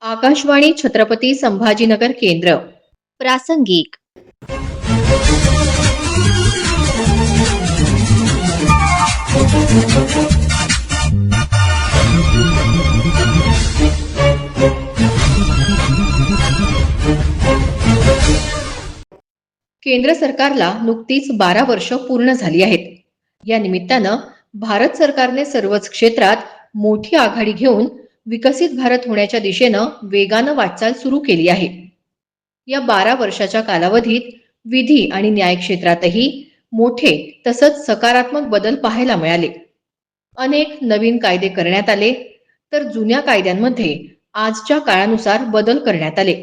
आकाशवाणी छत्रपती संभाजीनगर केंद्र प्रासंगिक. केंद्र सरकारला नुकतीच 12 वर्ष पूर्ण झाली आहेत. या निमित्तानं भारत सरकारने सर्वच क्षेत्रात मोठी आघाडी घेऊन विकसित भारत होण्याच्या दिशेनं वेगानं वाटचाल सुरू केली आहे. या 12 वर्षाच्या कालावधीत विधी आणि न्याय क्षेत्रातही मोठे तसंच सकारात्मक बदल पाहायला मिळाले. अनेक नवीन कायदे करण्यात आले, तर जुन्या कायद्यांमध्ये आजच्या काळानुसार बदल करण्यात आले.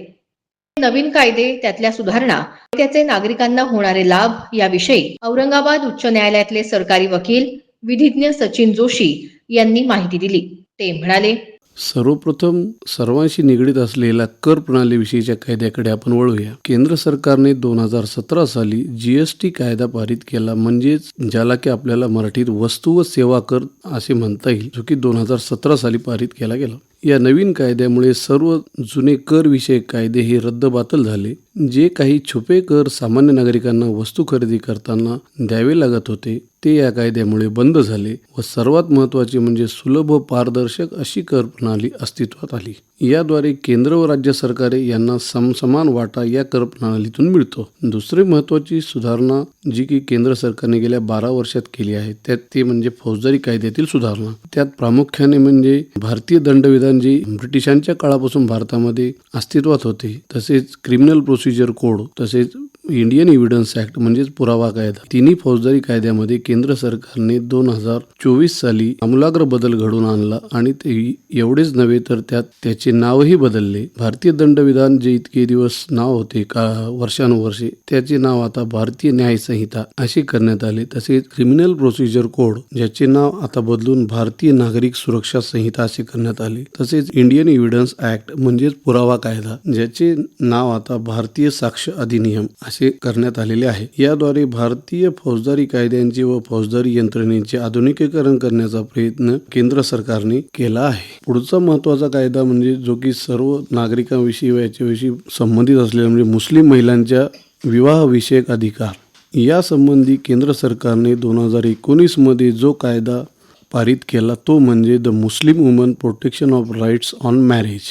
नवीन कायदे, त्यातल्या सुधारणा, त्याचे नागरिकांना होणारे लाभ याविषयी औरंगाबाद उच्च न्यायालयातले सरकारी वकील विधिज्ञ सचिन जोशी यांनी माहिती दिली. ते म्हणाले, सर्वप्रथम सर्वांशी निगडीत असलेल्या कर प्रणालीविषयीच्या कायद्याकडे आपण वळूया. केंद्र सरकारने 2017 साली GST कायदा पारित केला, म्हणजेच ज्याला की आपल्याला मराठीत वस्तू व सेवा कर असे म्हणता येईल, जो की 2017 साली पारित केला गेला. या नवीन कायद्यामुळे सर्व जुने कर विषयक कायदे हे रद्दबातल झाले. जे काही छुपे कर सामान्य नागरिकांना वस्तू खरेदी करताना द्यावे लागत होते ते या कायद्यामुळे बंद झाले व सर्वात महत्त्वाचे म्हणजे सुलभ व पारदर्शक अशी कर प्रणाली अस्तित्वात आली. याद्वारे केंद्र व राज्य सरकारे यांना समान वाटा या कर प्रणालीतून मिळतो. दुसरी महत्त्वाची सुधारणा जी की केंद्र सरकारने गेल्या 12 वर्षात केली आहे त्यात ते म्हणजे फौजदारी कायद्यातील सुधारणा. त्यात प्रामुख्याने म्हणजे भारतीय दंडविधान जे ब्रिटिशांच्या काळापासून भारतामध्ये अस्तित्वात होते, तसेच क्रिमिनल प्रोसिजर कोड, तसेच इंडियन एव्हिडन्स ऍक्ट म्हणजेच पुरावा कायदा, तिन्ही फौजदारी कायद्यामध्ये केंद्र सरकारने 2024 साली आमूलाग्र बदल घडवून आणला आणि ते एवढेच नव्हे तर त्यात त्याचे नावही बदलले. भारतीय दंडविधान जे इतके दिवस नाव होते का वर्षानुवर्षे, त्याचे नाव आता भारतीय न्याय संहिता असे करण्यात आले. तसेच क्रिमिनल प्रोसिजर कोड ज्याचे नाव आता बदलून भारतीय नागरिक सुरक्षा संहिता असे करण्यात आले. तसेच इंडियन एव्हिडन्स ऍक्ट म्हणजेच पुरावा कायदा ज्याचे नाव आता भारतीय साक्ष अधिनियम असे करण्यात आलेले आहे. याद्वारे भारतीय फौजदारी कायद्यांचे व फौजदारी यंत्रणेचे आधुनिकीकरण करण्याचा प्रयत्न केंद्र सरकारने केला आहे. पुढचा महत्त्वाचा कायदा म्हणजे जो की सर्व नागरिकांविषयी व याच्याविषयी संबंधित असलेला म्हणजे मुस्लिम महिलांच्या विवाह विषयक अधिकार. या संबंधी केंद्र सरकारने 2019 मध्ये जो कायदा पारित केला तो म्हणजे the Muslim woman protection of rights on marriage,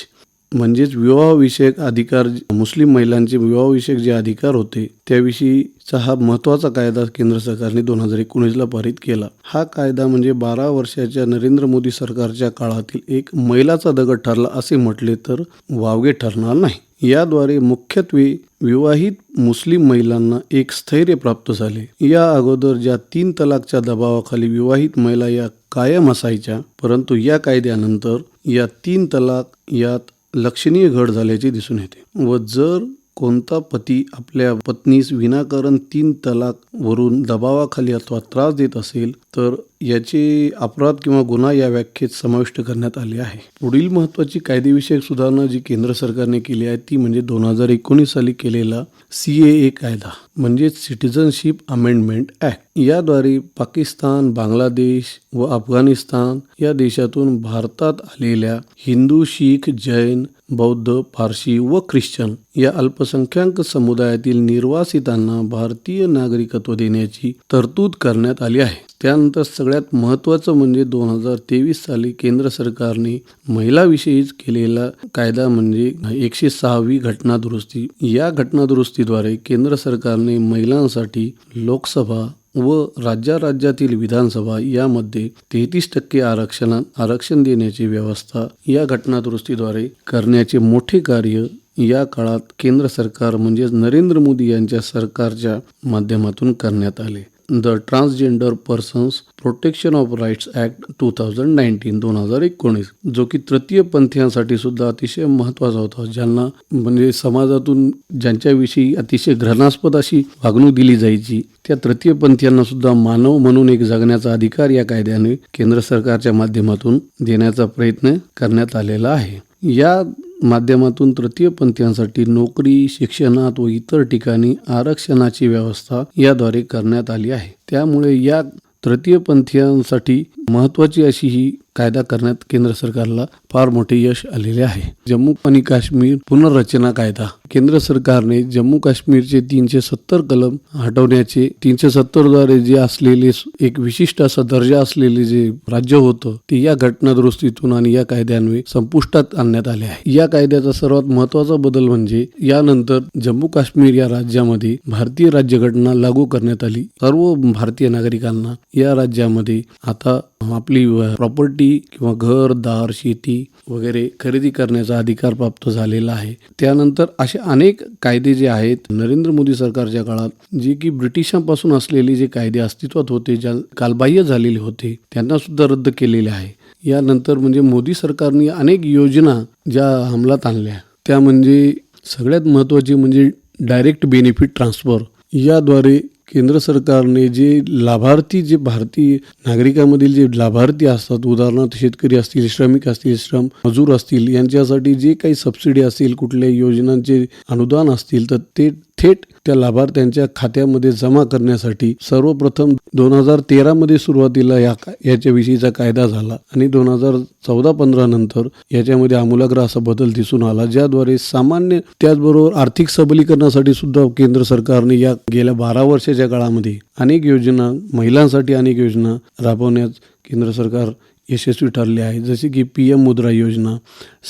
म्हणजेच विवाहविषयक अधिकार. मुस्लिम महिलांचे विवाहविषयक जे अधिकार होते त्याविषयीचा हा महत्त्वाचा कायदा केंद्र सरकारने 2019ला पारित केला. हा कायदा म्हणजे 12 वर्षाच्या नरेंद्र मोदी सरकारच्या काळातील एक मैलाचा दगड ठरला असे म्हटले तर वावगे ठरणार नाही. याद्वारे मुख्यत्वे विवाहित मुस्लिम महिलांना एक स्थैर्य प्राप्त झाले. या अगोदर ज्या 3 तलाकच्या दबावाखाली विवाहित महिला या कायम असायच्या, परंतु या कायद्यानंतर या 3 तलाक यात लक्षणीय घट झाल्याचे दिसून येते. व जर कोणता पती आपल्या पत्नीस विनाकारण 3 तलाक वरून दबावाखाली अथवा त्रास देत असेल तर याचे अपराध किंवा गुन्हा या व्याख्येत समाविष्ट करण्यात आले आहे. पुढील महत्त्वाची कायदेविषयक सुधारणा जी केंद्र सरकारने केली आहे ती म्हणजे 2019 साली केलेला CAA कायदा म्हणजे सिटिझनशिप अमेंडमेंट ऍक्ट. याद्वारे पाकिस्तान, बांगलादेश व अफगाणिस्तान या देशातून भारतात आलेल्या हिंदू, शीख, जैन, बौद्ध, पारशी व ख्रिश्चन या अल्पसंख्याक समुदायातील निर्वासितांना भारतीय नागरिकत्व देण्याची तरतूद करण्यात आली आहे. त्यानंतर सगळ्यात महत्त्वाचं म्हणजे 2023 साली केंद्र सरकारने महिलाविषयीच केलेला कायदा म्हणजे 106वी घटना दुरुस्ती. या घटना दुरुस्तीद्वारे केंद्र सरकारने महिलांसाठी लोकसभा व राज्यातील विधानसभा यामध्ये 33% आरक्षण देण्याची व्यवस्था या घटना दुरुस्तीद्वारे करण्याचे मोठे कार्य या काळात केंद्र सरकार म्हणजेच नरेंद्र मोदी यांच्या सरकारच्या माध्यमातून करण्यात आले. The transgender persons protection of rights act 2019 जो की तृतीय पंथीयांसाठी सुद्धा अतिशय महत्त्वाचा होता. ज्यांना म्हणजे समाजातून ज्यांच्याविषयी अतिशय घृणास्पद अशी वागणूक दिली जायची त्या तृतीय पंथीयांना सुद्धा मानव म्हणून एक जगण्याचा अधिकार या कायद्याने केंद्र सरकारच्या माध्यमातून देण्याचा प्रयत्न करण्यात आलेला आहे. या माध्यमातून तृतीय पंथीयांसाठी नोकरी, शिक्षणात व इतर ठिकाणी आरक्षणाची व्यवस्था याद्वारे करण्यात आली आहे. त्यामुळे या तृतीय पंथीयांसाठी महत्त्वाची अशी ही कायदा करण्यात केंद्र सरकारला फार मोठे यश आलेले आहे. जम्मू आणि काश्मीर पुनर्रचना कायदा. केंद्र सरकारने जम्मू काश्मीरचे 370 कलम हटवण्याचे, 370 द्वारे जे असलेले एक विशिष्ट असा दर्जा असलेले जे राज्य होतं ते या घटना दुरुस्तीतून आणि या कायद्यान्वये संपुष्टात आणण्यात आले आहे. या कायद्याचा सर्वात महत्वाचा बदल म्हणजे यानंतर जम्मू काश्मीर या राज्यामध्ये भारतीय राज्यघटना लागू करण्यात आली. सर्व भारतीय नागरिकांना या राज्यामध्ये आता आपली प्रॉपर्टी किंवा घर, दार, शेती वगैरे खरेदी करण्याचा अधिकार प्राप्त झालेला आहे. त्यानंतर असे अनेक कायदे जे आहेत नरेंद्र मोदी सरकारच्या काळात जे की ब्रिटिशांपासून असलेले जे कायदे अस्तित्वात होते, ज्या कालबाह्य झालेले होते, त्यांना सुद्धा रद्द केलेले आहे. यानंतर म्हणजे मोदी सरकारने अनेक योजना ज्या अंमलात आणल्या त्या म्हणजे सगळ्यात महत्त्वाची म्हणजे डायरेक्ट बेनिफिट ट्रान्सफर. याद्वारे केंद्र सरकारने जे लाभार्थी, जे भारतीय नागरिकांमधील जे लाभार्थी असतात, उदाहरणार्थ शेतकरी असतील, श्रमिक असतील, श्रम मजूर असतील, यांच्यासाठी जे काही सबसिडी असेल, कुठल्याही योजनांचे अनुदान असतील, तर ते थेट त्या लाभार्थ्यांच्या खात्यामध्ये जमा करण्यासाठी सर्वप्रथम 2013 मध्ये सुरुवातीला याच्याविषयीचा कायदा झाला आणि 2014-15 नंतर याच्यामध्ये आमूलाग्र असा बदल दिसून आला, ज्याद्वारे सामान्य त्याचबरोबर आर्थिक सबलीकरणासाठी सुद्धा केंद्र सरकारने या गेल्या 12 वर्षाच्या काळामध्ये अनेक योजना, महिलांसाठी अनेक योजना राबवण्यात केंद्र सरकार यशस्वी ठरले आहे. जसे की PM मुद्रा योजना,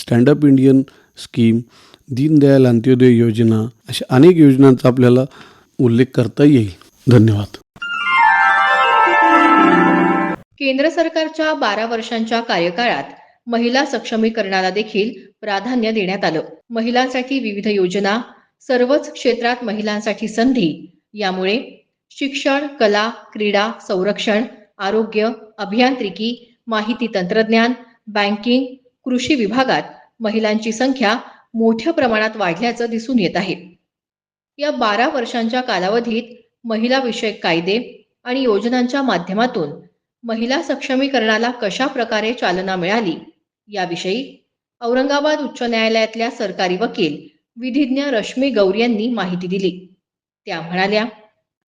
stand up Indian scheme, Deendayal Antyodaya योजना, अशा अनेक योजनांचा आपल्याला उल्लेख करता येईल. धन्यवाद. केंद्र सरकारच्या 12 वर्षांच्या कार्यकाळात महिला सक्षमीकरणाला देखील प्राधान्य देण्यात आलं. महिलांसाठी विविध योजना, सर्वच क्षेत्रात महिलांसाठी संधी. यामुळे शिक्षण, कला, क्रीडा, संरक्षण, आरोग्य, अभियांत्रिकी, माहिती तंत्रज्ञान, बँकिंग, कृषी विभागात महिलांची संख्या मोठ्या प्रमाणात वाढल्याचं दिसून येत आहे. या 12 वर्षांच्या कालावधीत महिला विषयक कायदे आणि योजनांच्या माध्यमातून महिला सक्षमीकरणाला कशा प्रकारे चालना मिळाली याविषयी औरंगाबाद उच्च न्यायालयातल्या सरकारी वकील विधिज्ञ रश्मी गौर यांनी माहिती दिली. त्या म्हणाल्या,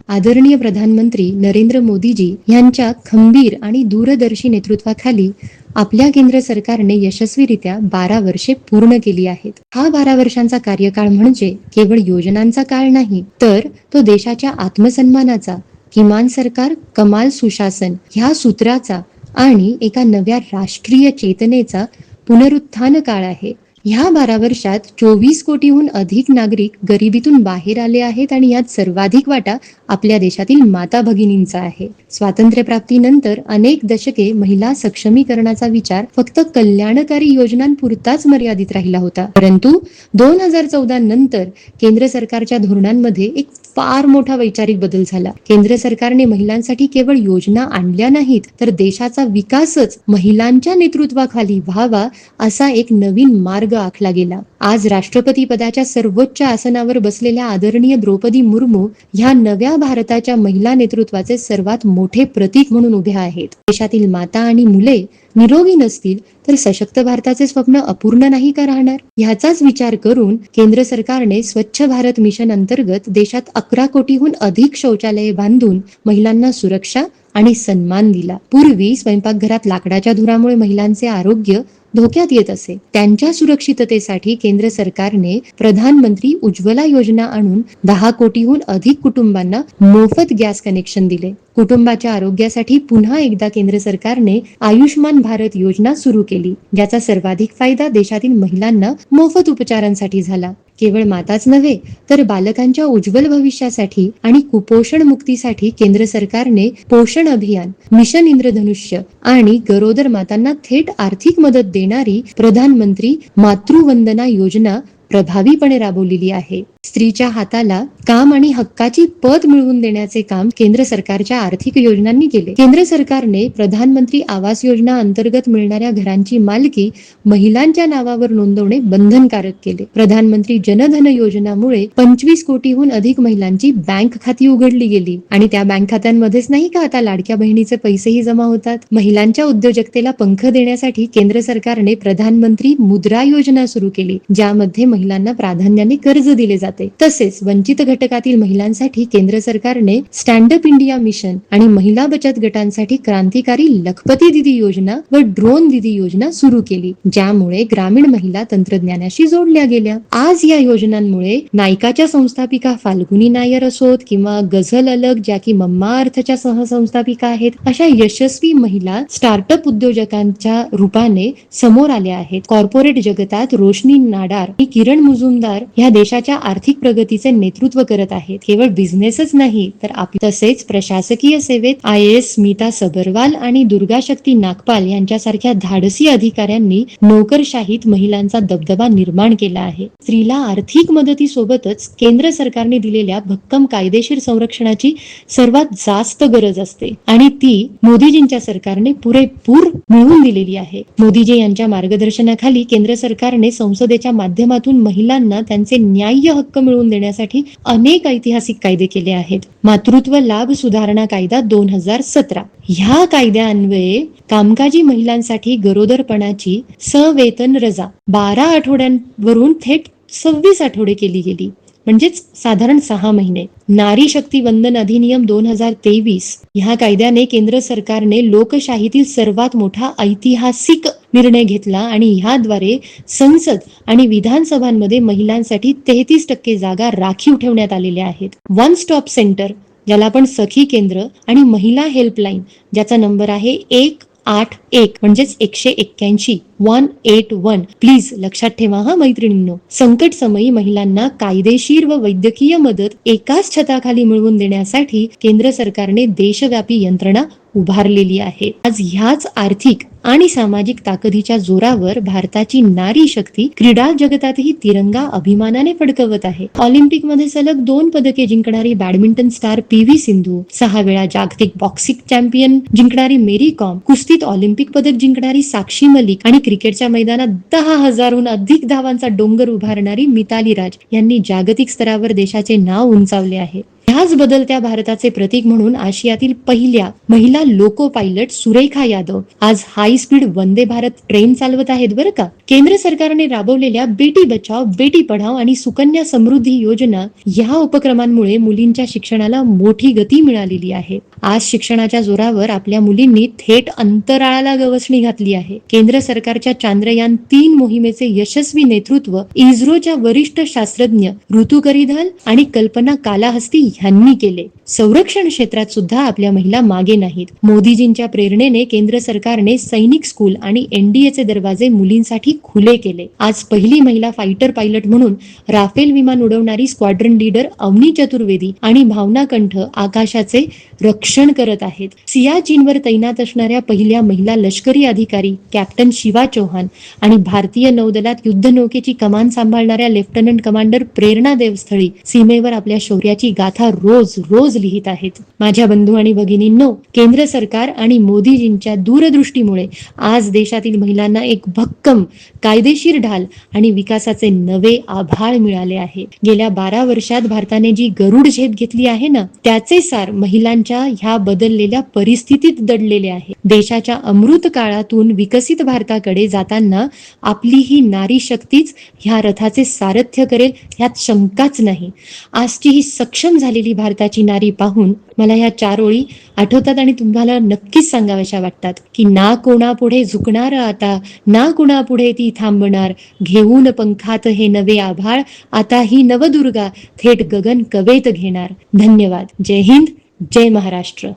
आदरणीय प्रधानमंत्री नरेंद्र मोदीजी यांच्या खंबीर आणि दूरदर्शी नेतृत्वाखाली आपल्या केंद्र सरकारने यशस्वीरित्या 12 वर्षे पूर्ण केली आहेत. हा 12 वर्षांचा कार्यकाळ म्हणजे केवळ योजनांचा काळ नाही, तर तो देशाच्या आत्मसन्मानाचा, किमान सरकार कमाल सुशासन ह्या सूत्राचा आणि एका नव्या राष्ट्रीय चेतनेचा पुनरुत्थान काळ आहे. ह्या 12 वर्षात 24 कोटीहून अधिक नागरिक गरिबीतून बाहेर आले आहेत आणि यात सर्वाधिक वाटा आपल्या देशातील माता भगिनींचा आहे. स्वातंत्र्यप्राप्तीनंतर अनेक दशके महिला सक्षमीकरणाचा विचार फक्त कल्याणकारी योजनांपुरताच मर्यादित राहिला होता. परंतु 2014 नंतर केंद्र सरकारच्या धोरणांमध्ये एक फार मोठा वैचारिक बदल झाला. केंद्र सरकारने महिलांसाठी केवळ योजना आणल्या नाहीत, तर देशाचा विकासच महिलांच्या नेतृत्वाखाली व्हावा असा एक नवीन मार्ग आखला गेला. आज राष्ट्रपती पदाच्या सर्वोच्च आसनावर बसलेल्या आदरणीय द्रौपदी मुर्मू ह्या नव्या भारताच्या महिला नेतृत्वाचे सर्वात मोठे प्रतीक म्हणून उभ्या आहेत. देशातील माता आणि मुले निरोगी नसतील तर सशक्त भारताचे स्वप्न अपूर्ण नाही का राहणार? ह्याचाच विचार करून केंद्र सरकारने स्वच्छ भारत मिशन अंतर्गत देशात 11 कोटीहून अधिक शौचालये बांधून महिलांना सुरक्षा आणि सन्मान दिला. पूर्वी स्वयंपाकघरात लाकडाच्या धुरामुळे महिलांचे आरोग्य धोक्यात येत असे. त्यांच्या सुरक्षिततेसाठी केंद्र सरकारने प्रधानमंत्री उज्ज्वला योजना आणून 10 कोटीहून अधिक कुटुंबांना मोफत गॅस कनेक्शन दिले. कुटुंबाच्या आरोग्यासाठी पुन्हा एकदा केंद्र सरकारने आयुष्मान भारत योजना सुरू केली, ज्याचा सर्वाधिक फायदा देशातील महिलांना मोफत उपचारांसाठी झाला. केवळ माताच नव्हे तर बालकांच्या उज्ज्वल भविष्यासाठी आणि कुपोषण मुक्तीसाठी केंद्र सरकारने पोषण अभियान, मिशन इंद्रधनुष्य आणि गरोदर मातांना थेट आर्थिक मदत देणारी प्रधानमंत्री मातृवंदना योजना प्रभावीपणे राबवलेली आहे. स्त्रीच्या हाताला काम आणि हक्काची पद मिळवून देण्याचे काम केंद्र सरकारच्या आर्थिक योजनांनी केले. केंद्र सरकारने प्रधानमंत्री आवास योजना अंतर्गत मिळणाऱ्या घरांची मालकी महिलांच्या नावावर नोंदवणे बंधनकारक केले. प्रधानमंत्री जनधन योजनामुळे 25 कोटीहून अधिक महिलांची बँक खाती उघडली गेली आणि त्या बँक खात्यांमध्येच नाही का आता लाडक्या बहिणीचे पैसेही जमा होतात. महिलांच्या उद्योजकतेला पंख देण्यासाठी केंद्र सरकारने प्रधानमंत्री मुद्रा योजना सुरू केली, ज्यामध्ये महिलांना प्राधान्याने कर्ज दिले जाते. जाते. तसेच वंचित घटकातील महिलांसाठी केंद्र सरकारने स्टँड अप इंडिया मिशन आणि महिला बचत गटांसाठी क्रांतिकारी लखपती दिदी योजना व ड्रोन दिदी योजना सुरू केली, ज्यामुळे ग्रामीण महिला तंत्रज्ञानाशी जोडल्या गेल्या. आज या योजनांमुळे नायकाच्या संस्थापिका फाल्गुनी नायर असोत किंवा गझल अलग ज्या की मम्मा अर्थच्या सहसंस्थापिका आहेत, अशा यशस्वी महिला स्टार्टअप उद्योजकांच्या रूपाने समोर आल्या आहेत. कॉर्पोरेट जगतात रोशनी नाडार आणि किरण मुजुमदार ह्या देशाच्या आर्थिक प्रगतीचे नेतृत्व करत आहेत. केवळ बिझनेसच नाही तर तसेच प्रशासकीय सेवेत IAS स्मिता सबरवाल आणि दुर्गा शक्ती नागपाल यांच्यासारख्या धाडसी अधिकाऱ्यांनी नोकरशाहीत महिलांचा दबदबा निर्माण केला आहे. स्त्रीला आर्थिक मदतीसोबतच केंद्र सरकारने दिलेल्या भक्कम कायदेशीर संरक्षणाची सर्वात जास्त गरज असते आणि ती मोदीजींच्या सरकारने पुरेपूर मिळवून दिलेली आहे. मोदीजी यांच्या मार्गदर्शनाखाली केंद्र सरकारने संसदेच्या माध्यमातून महिलांना त्यांचे न्याय्य हक्क मिळवून देण्यासाठी अनेक ऐतिहासिक कायदे केले आहेत. मातृत्व लाभ सुधारणा कायदा 2017 ह्या कायद्यान्वये कामकाजी महिलांसाठी गरोदरपणाची सवेतन रजा 12 आठवड्यांवरून थेट 26 आठवडे केली गेली, म्हणजेच साधारण 6 महिने. नारी शक्ती वंदन अधिनियम 2023 ह्या कायद्याने केंद्र सरकारने लोकशाहीतील सर्वात मोठा ऐतिहासिक निर्णय घेतला आणि ह्याद्वारे संसद आणि विधानसभांमध्ये महिलांसाठी 33% जागा राखीव ठेवण्यात आलेल्या आहेत. वन स्टॉप सेंटर ज्याला आपण सखी केंद्र आणि महिला हेल्पलाईन ज्याचा नंबर आहे 181 म्हणजेच 181 181. प्लीज लक्षात ठेवा हा मैत्रिणींनो. संकट समयी महिलांना कायदेशीर व वैद्यकीय मदत एकाच छताखाली मिळवून देण्यासाठी केंद्र सरकारने देशव्यापी यंत्रणा उभारलेली आहे. आज ह्याच आर्थिक आणि सामाजिक ताकदीच्या जोरावर भारताची नारी शक्ती क्रीडा जगतातही तिरंगा अभिमानाने फडकवत आहे. ऑलिम्पिक मध्ये सलग 2 पदके जिंकणारी बॅडमिंटन स्टार PV सिंधू, 6 वेळा जागतिक बॉक्सिंग चॅम्पियन जिंकणारी मेरी कॉम, कुस्तीत ऑलिम्पिक पदक जिंकणारी साक्षी मलिक आणि क्रिकेटच्या मैदानात 10,000हून अधिक धावांचा डोंगर उभारणारी मिताली राज यांनी जागतिक स्तरावर देशाचे नाव उंचावले आहे. ह्याच बदलत्या भारताचे प्रतीक म्हणून आशियातील पहिल्या महिला लोको पायलट सुरेखा यादव आज high speed Vande Bharat train चालवत आहेत बरं का. केंद्र सरकारने राबवलेल्या बेटी बचाव, बेटी पढाव आणि सुकन्या समृद्धी योजना या उपक्रमांमुळे मुलींच्या शिक्षणाला मोठी गती मिळालेली आहे. आज शिक्षणाच्या जोरावर आपल्या मुलींनी थेट अंतराळाला गवसणी घातली आहे. केंद्र सरकारच्या चांद्रयान 3 मोहिमेचे यशस्वी नेतृत्व इस्रोच्या वरिष्ठ शास्त्रज्ञ ऋतू करिधल आणि कल्पना कालाहस्ती यांनी केले. संरक्षण क्षेत्रात सुद्धा आपल्या महिला मागे नाहीत. मोदीजींच्या प्रेरणेने केंद्र सरकारने सैनिक स्कूल आणि NDAचे दरवाजे मुलींसाठी खुले केले. आज पहिली महिला फायटर पायलट म्हणून राफेल विमान उडवणारी स्क्वॉड्रन लीडर अवनी चतुर्वेदी आणि भावना कंठ आकाशाचे रक्षण करत आहेत. सियाचीनवर तैनात असणाऱ्या पहिल्या महिला लष्करी अधिकारी कॅप्टन शिवा चौहान आणि भारतीय नौदलात युद्धनौकेची कमान सांभाळणाऱ्या लेफ्टनंट कमांडर प्रेरणा देवस्थळी सीमेवर आपल्या शौर्याची गाथा रोज रोज लिहित आहेत. माझ्या बंधू आणि भगिनींनो, केंद्र सरकार आणि मोदीजींच्या दूरदृष्टीमुळे आज देशातील महिलांना एक भक्कम कायदेशीर ढाल आणि विकासाचे नवे आभाळ मिळाले आहे. गेल्या 12 वर्षात भारताने जी गरुड झेप घेतली आहे ना, त्याचे सार महिलांच्या ह्या बदललेल्या परिस्थितीत दडलेले आहे. देशाच्या अमृत काळातून विकसित भारताकडे जाताना आपली ही नारी शक्तीच ह्या रथाचे सारथ्य करेल ह्यात शंकाच नाही. आजची ही सक्षम झालेली भारताची नारी पाहून मला ह्या 4 ओळी आठवतात आणि तुम्हाला नक्कीच सांगाव्याशा वाटतात की ना कोणापुढे झुकणार आता, ना कुणापुढे ती थांबणार, घेऊन पंखात हे नवे आभाळ, आता ही नवदुर्गा थेट गगन कवेत घेणार. धन्यवाद. जय हिंद, जय महाराष्ट्र.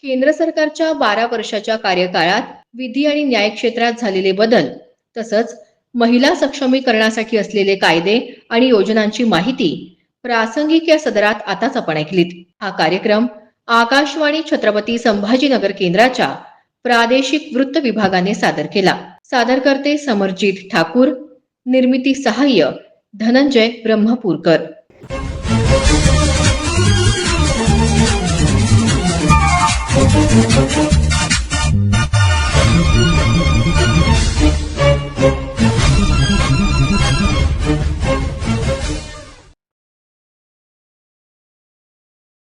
केंद्र सरकारच्या 12 वर्षाच्या कार्यकाळात विधी आणि न्याय क्षेत्रात झालेले बदल तसंच महिला सक्षमीकरणासाठी असलेले कायदे आणि योजनांची माहिती प्रासंगिक या सदरात आताच आपण ऐकलीत. हा कार्यक्रम आकाशवाणी छत्रपती संभाजीनगर केंद्राच्या प्रादेशिक वृत्त विभागाने सादर केला. सादरकर्ते समरजित ठाकूर, निर्मिती सहाय्य धनंजय ब्रह्मपूरकर. Thank you.